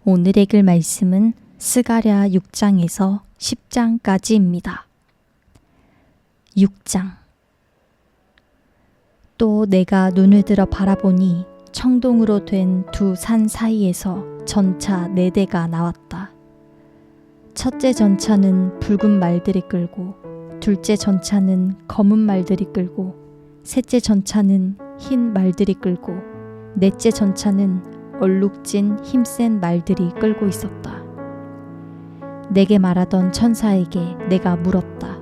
오늘 읽을 말씀은 스가랴 6장에서 10장까지입니다. 6장. 또 내가 눈을 들어 바라보니 청동으로 된 두 산 사이에서 전차 4대가 나왔다. 첫째 전차는 붉은 말들이 끌고, 둘째 전차는 검은 말들이 끌고, 셋째 전차는 흰 말들이 끌고, 넷째 전차는 얼룩진 힘센 말들이 끌고 있었다. 내게 말하던 천사에게 내가 물었다.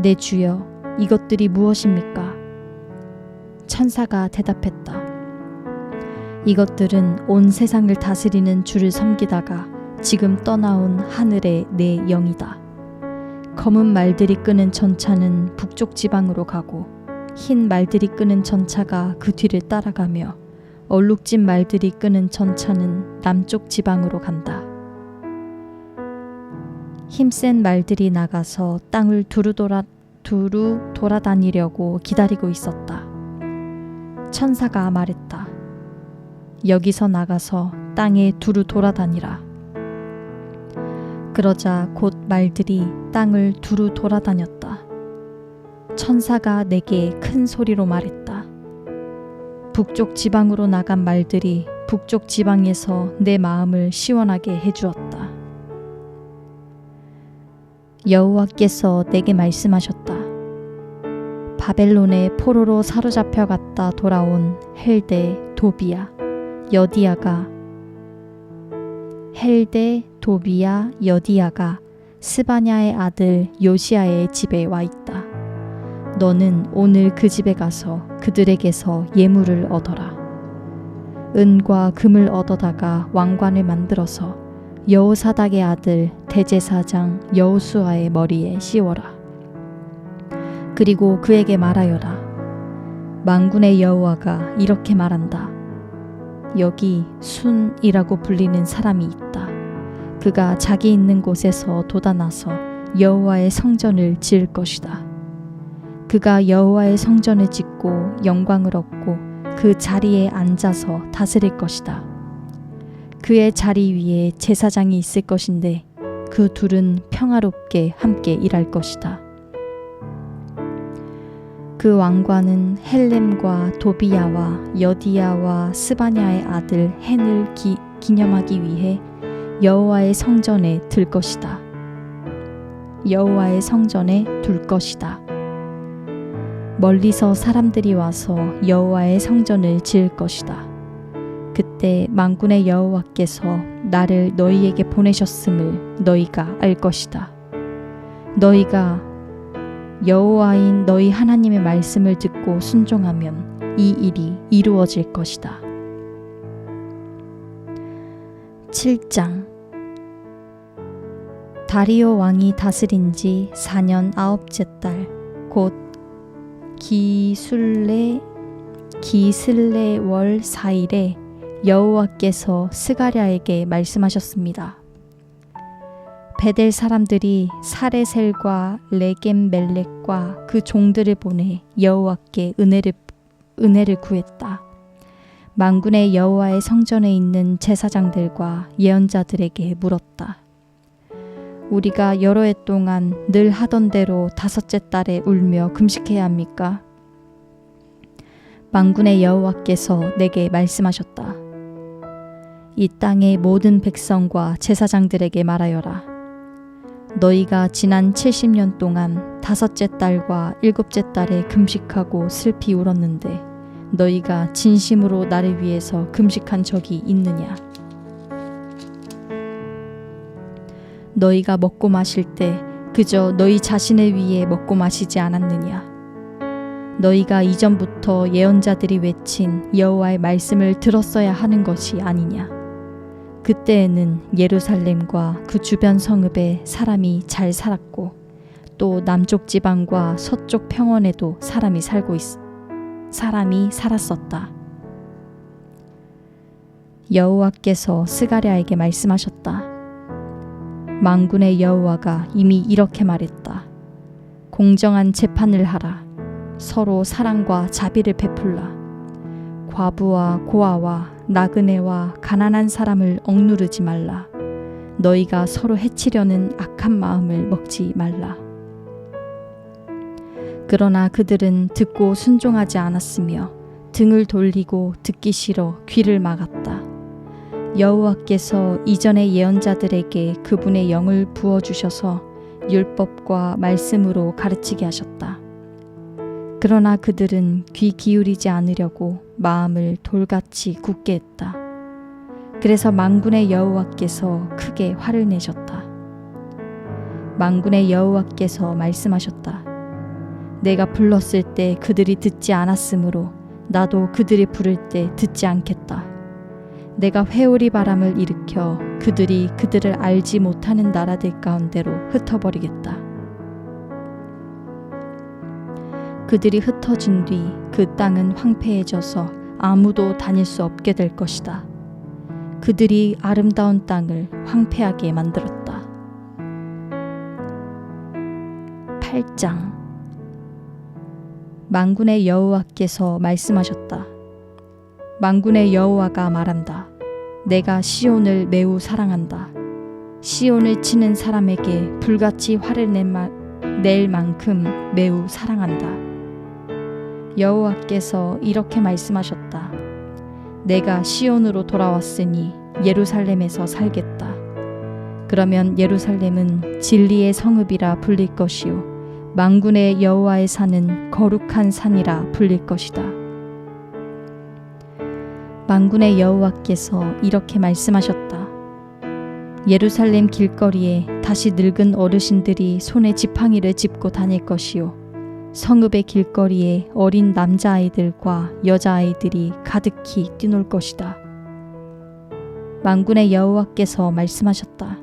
내 주여, 이것들이 무엇입니까? 천사가 대답했다. 이것들은 온 세상을 다스리는 주를 섬기다가 지금 떠나온 하늘의 내 영이다. 검은 말들이 끄는 전차는 북쪽 지방으로 가고, 흰 말들이 끄는 전차가 그 뒤를 따라가며, 얼룩진 말들이 끄는 전차는 남쪽 지방으로 간다. 힘센 말들이 나가서 땅을 두루 돌아다니려고 기다리고 있었다. 천사가 말했다. 여기서 나가서 땅에 두루 돌아다니라. 그러자 곧 말들이 땅을 두루 돌아다녔다. 천사가 내게 큰 소리로 말했다. 북쪽 지방으로 나간 말들이 북쪽 지방에서 내 마음을 시원하게 해주었다. 여호와께서 내게 말씀하셨다. 바벨론의 포로로 사로잡혀 갔다 돌아온 헬데 도비야 여디야가 스바냐의 아들 요시야의 집에 와 있다. 너는 오늘 그 집에 가서 그들에게서 예물을 얻어라. 은과 금을 얻어다가 왕관을 만들어서 여호사닥의 아들 대제사장 여호수아의 머리에 씌워라. 그리고 그에게 말하여라. 만군의 여호와가 이렇게 말한다. 여기 순이라고 불리는 사람이 있다. 그가 자기 있는 곳에서 돋아나서 여호와의 성전을 지을 것이다. 그가 여호와의 성전을 짓고 영광을 얻고 그 자리에 앉아서 다스릴 것이다. 그의 자리 위에 제사장이 있을 것인데 그 둘은 평화롭게 함께 일할 것이다. 그 왕관은 헬렘과 도비야와 여디야와 스바냐의 아들 헨을 기념하기 위해 여호와의 성전에 둘 것이다. 멀리서 사람들이 와서 여호와의 성전을 지을 것이다. 그때 만군의 여호와께서 나를 너희에게 보내셨음을 너희가 알 것이다. 너희가 여호와인 너희 하나님의 말씀을 듣고 순종하면 이 일이 이루어질 것이다. 7장. 다리오 왕이 다스린 지 4년 9째 달 곧 기슬레 월 4일에 여호와께서 스가랴에게 말씀하셨습니다. 베델 사람들이 사레셀과 레겜멜렉과 그 종들을 보내 여호와께 은혜를 구했다. 만군의 여호와의 성전에 있는 제사장들과 예언자들에게 물었다. 우리가 여러 해 동안 늘 하던 대로 5째 달에 울며 금식해야 합니까? 만군의 여호와께서 내게 말씀하셨다. 이 땅의 모든 백성과 제사장들에게 말하여라. 너희가 지난 70년 동안 5째 달과 7째 달에 금식하고 슬피 울었는데 너희가 진심으로 나를 위해서 금식한 적이 있느냐? 너희가 먹고 마실 때 그저 너희 자신을 위해 먹고 마시지 않았느냐? 너희가 이전부터 예언자들이 외친 여호와의 말씀을 들었어야 하는 것이 아니냐? 그때에는 예루살렘과 그 주변 성읍에 사람이 잘 살았고 또 남쪽 지방과 서쪽 평원에도 사람이 살았었다. 여호와께서 스가랴에게 말씀하셨다. 만군의 여호와가 이미 이렇게 말했다. 공정한 재판을 하라. 서로 사랑과 자비를 베풀라. 과부와 고아와 나그네와 가난한 사람을 억누르지 말라. 너희가 서로 해치려는 악한 마음을 먹지 말라. 그러나 그들은 듣고 순종하지 않았으며 등을 돌리고 듣기 싫어 귀를 막았다. 여호와께서 이전의 예언자들에게 그분의 영을 부어주셔서 율법과 말씀으로 가르치게 하셨다. 그러나 그들은 귀 기울이지 않으려고 마음을 돌같이 굳게 했다. 그래서 만군의 여호와께서 크게 화를 내셨다. 만군의 여호와께서 말씀하셨다. 내가 불렀을 때 그들이 듣지 않았으므로 나도 그들이 부를 때 듣지 않겠다. 내가 회오리 바람을 일으켜 그들이 그들을 알지 못하는 나라들 가운데로 흩어버리겠다. 그들이 흩어진 뒤 그 땅은 황폐해져서 아무도 다닐 수 없게 될 것이다. 그들이 아름다운 땅을 황폐하게 만들었다. 8장. 만군의 여호와께서 말씀하셨다. 만군의 여호와가 말한다. 내가 시온을 매우 사랑한다. 시온을 치는 사람에게 불같이 화를 낼 만큼 매우 사랑한다. 여호와께서 이렇게 말씀하셨다. 내가 시온으로 돌아왔으니 예루살렘에서 살겠다. 그러면 예루살렘은 진리의 성읍이라 불릴 것이요 만군의 여호와의 산은 거룩한 산이라 불릴 것이다. 만군의 여호와께서 이렇게 말씀하셨다. 예루살렘 길거리에 다시 늙은 어르신들이 손에 지팡이를 짚고 다닐 것이요 성읍의 길거리에 어린 남자아이들과 여자아이들이 가득히 뛰놀 것이다. 만군의 여호와께서 말씀하셨다.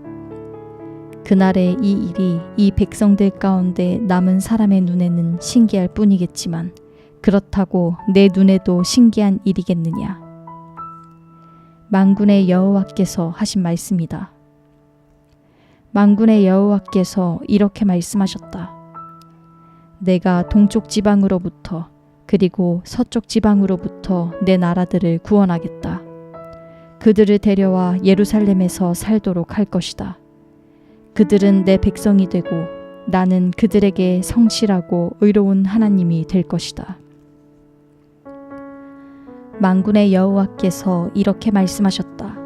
그날의 이 일이 이 백성들 가운데 남은 사람의 눈에는 신기할 뿐이겠지만 그렇다고 내 눈에도 신기한 일이겠느냐. 만군의 여호와께서 하신 말씀이다. 만군의 여호와께서 이렇게 말씀하셨다. 내가 동쪽 지방으로부터 그리고 서쪽 지방으로부터 내 나라들을 구원하겠다. 그들을 데려와 예루살렘에서 살도록 할 것이다. 그들은 내 백성이 되고 나는 그들에게 성실하고 의로운 하나님이 될 것이다. 만군의 여호와께서 이렇게 말씀하셨다.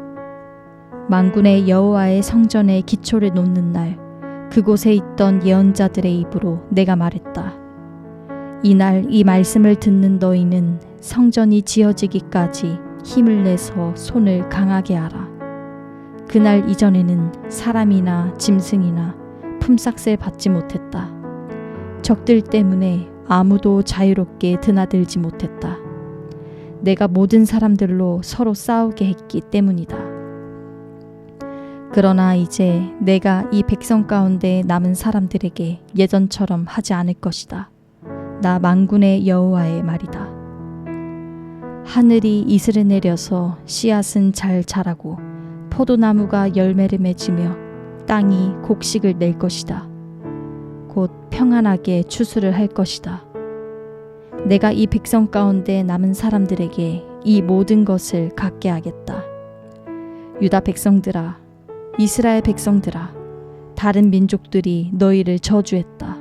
만군의 여호와의 성전의 기초를 놓는 날 그곳에 있던 예언자들의 입으로 내가 말했다. 이날 이 말씀을 듣는 너희는 성전이 지어지기까지 힘을 내서 손을 강하게 하라. 그날 이전에는 사람이나 짐승이나 품삯을 받지 못했다. 적들 때문에 아무도 자유롭게 드나들지 못했다. 내가 모든 사람들로 서로 싸우게 했기 때문이다. 그러나 이제 내가 이 백성 가운데 남은 사람들에게 예전처럼 하지 않을 것이다. 나 만군의 여호와의 말이다. 하늘이 이슬을 내려서 씨앗은 잘 자라고 포도나무가 열매를 맺으며 땅이 곡식을 낼 것이다. 곧 평안하게 추수를 할 것이다. 내가 이 백성 가운데 남은 사람들에게 이 모든 것을 갖게 하겠다. 유다 백성들아, 이스라엘 백성들아, 다른 민족들이 너희를 저주했다.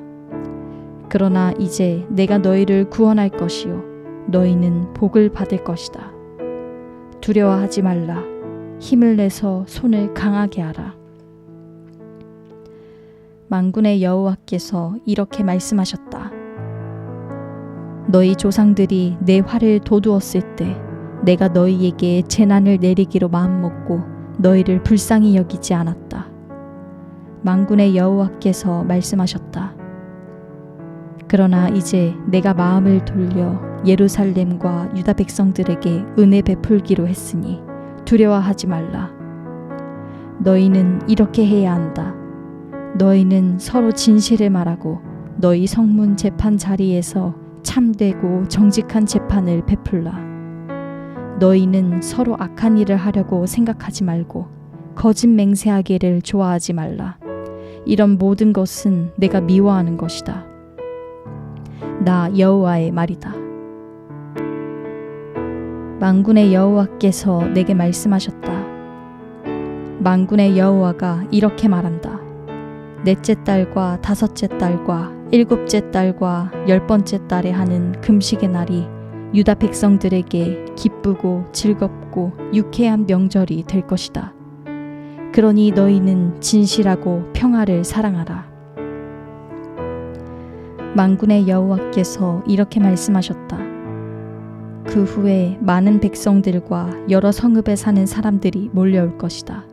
그러나 이제 내가 너희를 구원할 것이요 너희는 복을 받을 것이다. 두려워하지 말라. 힘을 내서 손을 강하게 하라. 만군의 여호와께서 이렇게 말씀하셨다. 너희 조상들이 내 화를 돋우었을 때 내가 너희에게 재난을 내리기로 마음먹고 너희를 불쌍히 여기지 않았다. 만군의 여호와께서 말씀하셨다. 그러나 이제 내가 마음을 돌려 예루살렘과 유다 백성들에게 은혜 베풀기로 했으니 두려워하지 말라. 너희는 이렇게 해야 한다. 너희는 서로 진실을 말하고 너희 성문 재판 자리에서 참되고 정직한 재판을 베풀라. 너희는 서로 악한 일을 하려고 생각하지 말고 거짓 맹세하기를 좋아하지 말라. 이런 모든 것은 내가 미워하는 것이다. 나 여호와의 말이다. 만군의 여호와께서 내게 말씀하셨다. 만군의 여호와가 이렇게 말한다. 넷째 달과 다섯째 달과 일곱째 달과 10번째 달에 하는 금식의 날이 유다 백성들에게 기쁘고 즐겁고 유쾌한 명절이 될 것이다. 그러니 너희는 진실하고 평화를 사랑하라. 만군의 여호와께서 이렇게 말씀하셨다. 그 후에 많은 백성들과 여러 성읍에 사는 사람들이 몰려올 것이다.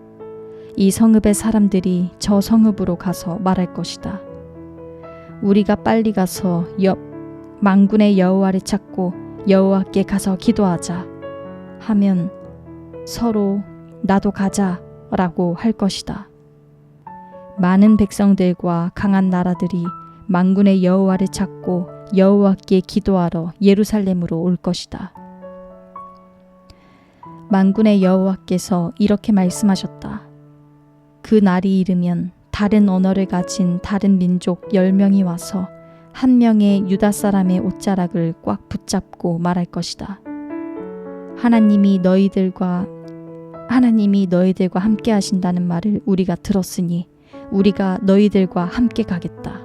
이 성읍의 사람들이 저 성읍으로 가서 말할 것이다. 우리가 빨리 가서 만군의 여호와를 찾고 여호와께 가서 기도하자 하면 서로 나도 가자 라고 할 것이다. 많은 백성들과 강한 나라들이 만군의 여호와를 찾고 여호와께 기도하러 예루살렘으로 올 것이다. 만군의 여호와께서 이렇게 말씀하셨다. 그 날이 이르면 다른 언어를 가진 다른 민족 10명이 와서 한 명의 유다 사람의 옷자락을 꽉 붙잡고 말할 것이다. 하나님이 너희들과 함께 하신다는 말을 우리가 들었으니 우리가 너희들과 함께 가겠다.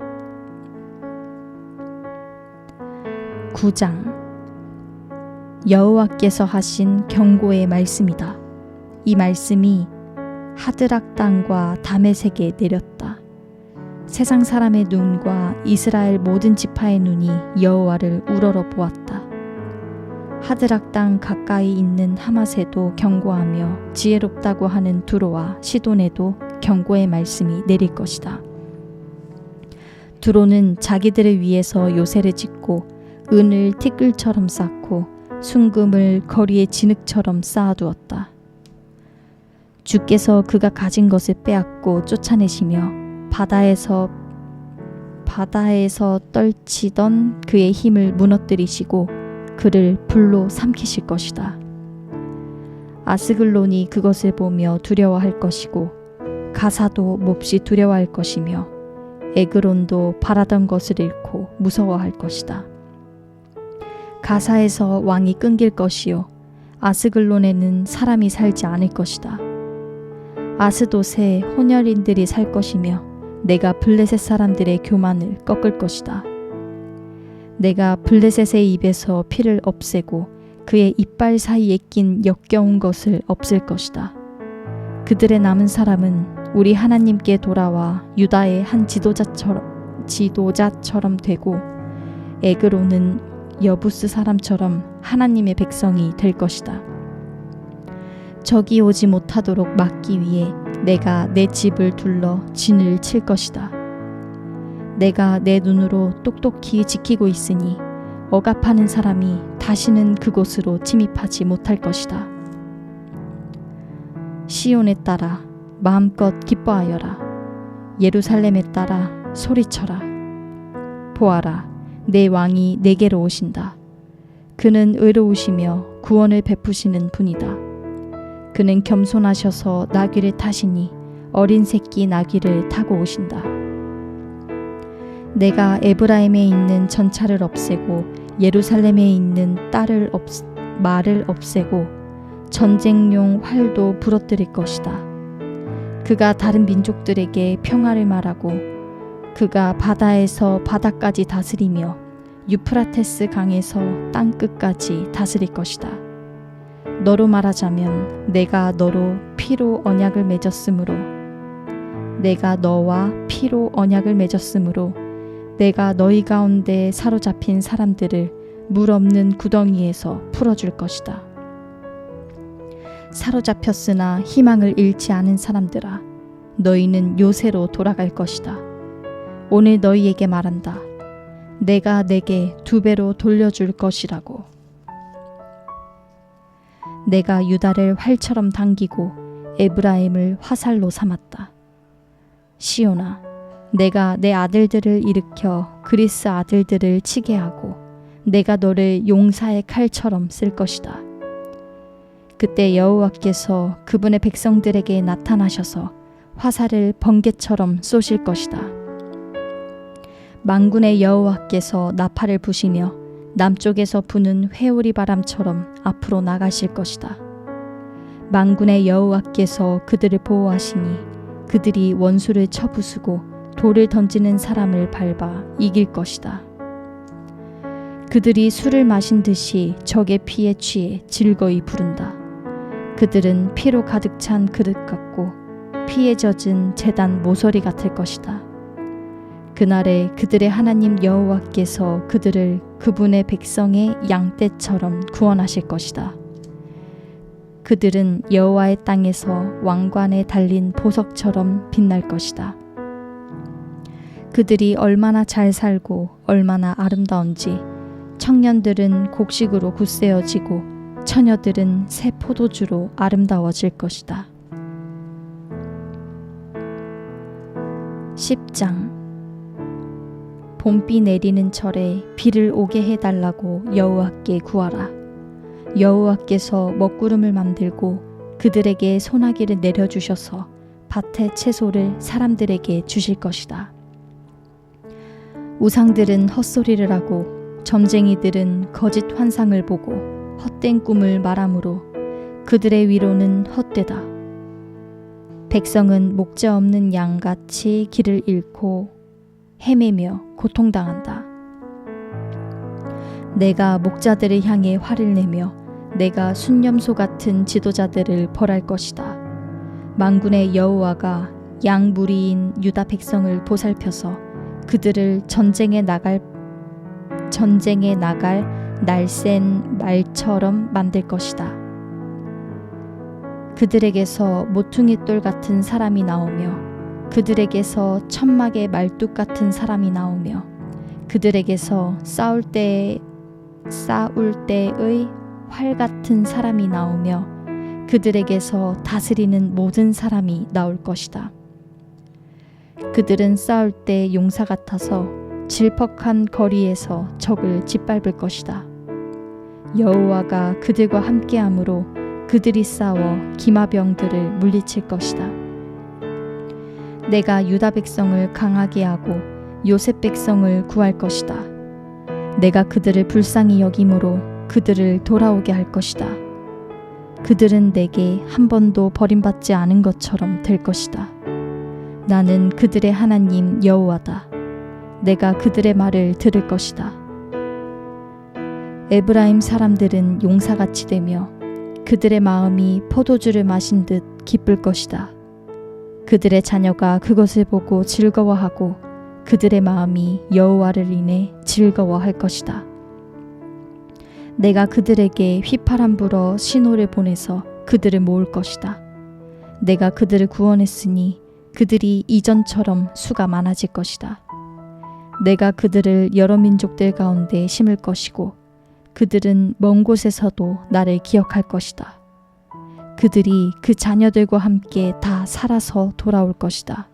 9장 여호와께서 하신 경고의 말씀이다. 이 말씀이 하드락 땅과 다메섹에 내렸다. 세상 사람의 눈과 이스라엘 모든 지파의 눈이 여호와를 우러러 보았다. 하드락 땅 가까이 있는 하맛에도 경고하며 지혜롭다고 하는 두로와 시돈에도 경고의 말씀이 내릴 것이다. 두로는 자기들을 위해서 요새를 짓고 은을 티끌처럼 쌓고 순금을 거리의 진흙처럼 쌓아두었다. 주께서 그가 가진 것을 빼앗고 쫓아내시며 바다에서 떨치던 그의 힘을 무너뜨리시고 그를 불로 삼키실 것이다. 아스글론이 그것을 보며 두려워할 것이고 가사도 몹시 두려워할 것이며 에그론도 바라던 것을 잃고 무서워할 것이다. 가사에서 왕이 끊길 것이요 아스글론에는 사람이 살지 않을 것이다. 아스돗에 혼혈인들이 살 것이며 내가 블레셋 사람들의 교만을 꺾을 것이다. 내가 블레셋의 입에서 피를 없애고 그의 이빨 사이에 낀 역겨운 것을 없앨 것이다. 그들의 남은 사람은 우리 하나님께 돌아와 유다의 한 지도자처럼 되고 에그론은 여부스 사람처럼 하나님의 백성이 될 것이다. 적이 오지 못하도록 막기 위해 내가 내 집을 둘러 진을 칠 것이다. 내가 내 눈으로 똑똑히 지키고 있으니 억압하는 사람이 다시는 그곳으로 침입하지 못할 것이다. 시온에 따라 마음껏 기뻐하여라. 예루살렘에 따라 소리쳐라. 보아라, 내 왕이 내게로 오신다. 그는 의로우시며 구원을 베푸시는 분이다. 그는 겸손하셔서 나귀를 타시니 어린 새끼 나귀를 타고 오신다. 내가 에브라임에 있는 전차를 없애고 예루살렘에 있는 말을 없애고 전쟁용 활도 부러뜨릴 것이다. 그가 다른 민족들에게 평화를 말하고 그가 바다에서 바다까지 다스리며 유프라테스 강에서 땅끝까지 다스릴 것이다. 너로 말하자면 내가 너로 피로 언약을 맺었으므로 내가 너와 피로 언약을 맺었으므로 내가 너희 가운데 사로잡힌 사람들을 물 없는 구덩이에서 풀어줄 것이다. 사로잡혔으나 희망을 잃지 않은 사람들아, 너희는 요새로 돌아갈 것이다. 오늘 너희에게 말한다. 내가 내게 2배로 돌려줄 것이라고. 내가 유다를 활처럼 당기고 에브라임을 화살로 삼았다. 시온아, 내가 내 아들들을 일으켜 그리스 아들들을 치게 하고 내가 너를 용사의 칼처럼 쓸 것이다. 그때 여호와께서 그분의 백성들에게 나타나셔서 화살을 번개처럼 쏘실 것이다. 만군의 여호와께서 나팔을 부시며 남쪽에서 부는 회오리 바람처럼 앞으로 나가실 것이다. 만군의 여호와께서 그들을 보호하시니 그들이 원수를 쳐부수고 돌을 던지는 사람을 밟아 이길 것이다. 그들이 술을 마신 듯이 적의 피에 취해 즐거이 부른다. 그들은 피로 가득 찬 그릇 같고 피에 젖은 제단 모서리 같을 것이다. 그날에 그들의 하나님 여호와께서 그들을 그분의 백성의 양떼처럼 구원하실 것이다. 그들은 여호와의 땅에서 왕관에 달린 보석처럼 빛날 것이다. 그들이 얼마나 잘 살고 얼마나 아름다운지 청년들은 곡식으로 굳세어지고 처녀들은 새 포도주로 아름다워질 것이다. 10장. 봄비 내리는 철에 비를 오게 해달라고 여호와께 구하라. 여호와께서 먹구름을 만들고 그들에게 소나기를 내려주셔서 밭의 채소를 사람들에게 주실 것이다. 우상들은 헛소리를 하고 점쟁이들은 거짓 환상을 보고 헛된 꿈을 말하므로 그들의 위로는 헛되다. 백성은 목자 없는 양같이 길을 잃고 헤매며 고통당한다. 내가 목자들을 향해 화를 내며 내가 순념소 같은 지도자들을 벌할 것이다. 만군의 여호와가 양 무리인 유다 백성을 보살펴서 그들을 전쟁에 나갈 날쌘 말처럼 만들 것이다. 그들에게서 모퉁이 돌 같은 사람이 나오며 그들에게서 천막의 말뚝 같은 사람이 나오며 그들에게서 싸울 때의 활 같은 사람이 나오며 그들에게서 다스리는 모든 사람이 나올 것이다. 그들은 싸울 때 용사 같아서 질퍽한 거리에서 적을 짓밟을 것이다. 여호와가 그들과 함께함으로 그들이 싸워 기마병들을 물리칠 것이다. 내가 유다 백성을 강하게 하고 요셉 백성을 구할 것이다. 내가 그들을 불쌍히 여김으로 그들을 돌아오게 할 것이다. 그들은 내게 한 번도 버림받지 않은 것처럼 될 것이다. 나는 그들의 하나님 여호와다. 내가 그들의 말을 들을 것이다. 에브라임 사람들은 용사같이 되며 그들의 마음이 포도주를 마신 듯 기쁠 것이다. 그들의 자녀가 그것을 보고 즐거워하고 그들의 마음이 여호와를 인해 즐거워할 것이다. 내가 그들에게 휘파람 불어 신호를 보내서 그들을 모을 것이다. 내가 그들을 구원했으니 그들이 이전처럼 수가 많아질 것이다. 내가 그들을 여러 민족들 가운데 심을 것이고 그들은 먼 곳에서도 나를 기억할 것이다. 그들이 그 자녀들과 함께 다 살아서 돌아올 것이다.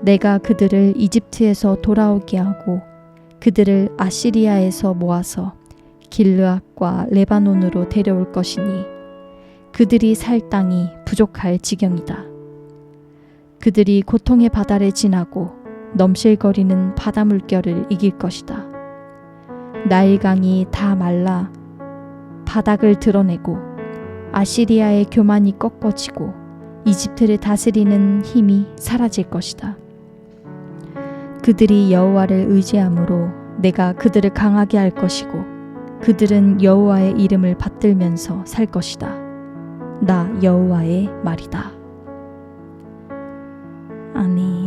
내가 그들을 이집트에서 돌아오게 하고 그들을 아시리아에서 모아서 길르앗과 레바논으로 데려올 것이니 그들이 살 땅이 부족할 지경이다. 그들이 고통의 바다를 지나고 넘실거리는 바다 물결을 이길 것이다. 나일강이 다 말라 바닥을 드러내고 아시리아의 교만이 꺾어지고 이집트를 다스리는 힘이 사라질 것이다. 그들이 여호와를 의지함으로 내가 그들을 강하게 할 것이고 그들은 여호와의 이름을 받들면서 살 것이다. 나 여호와의 말이다. 아멘.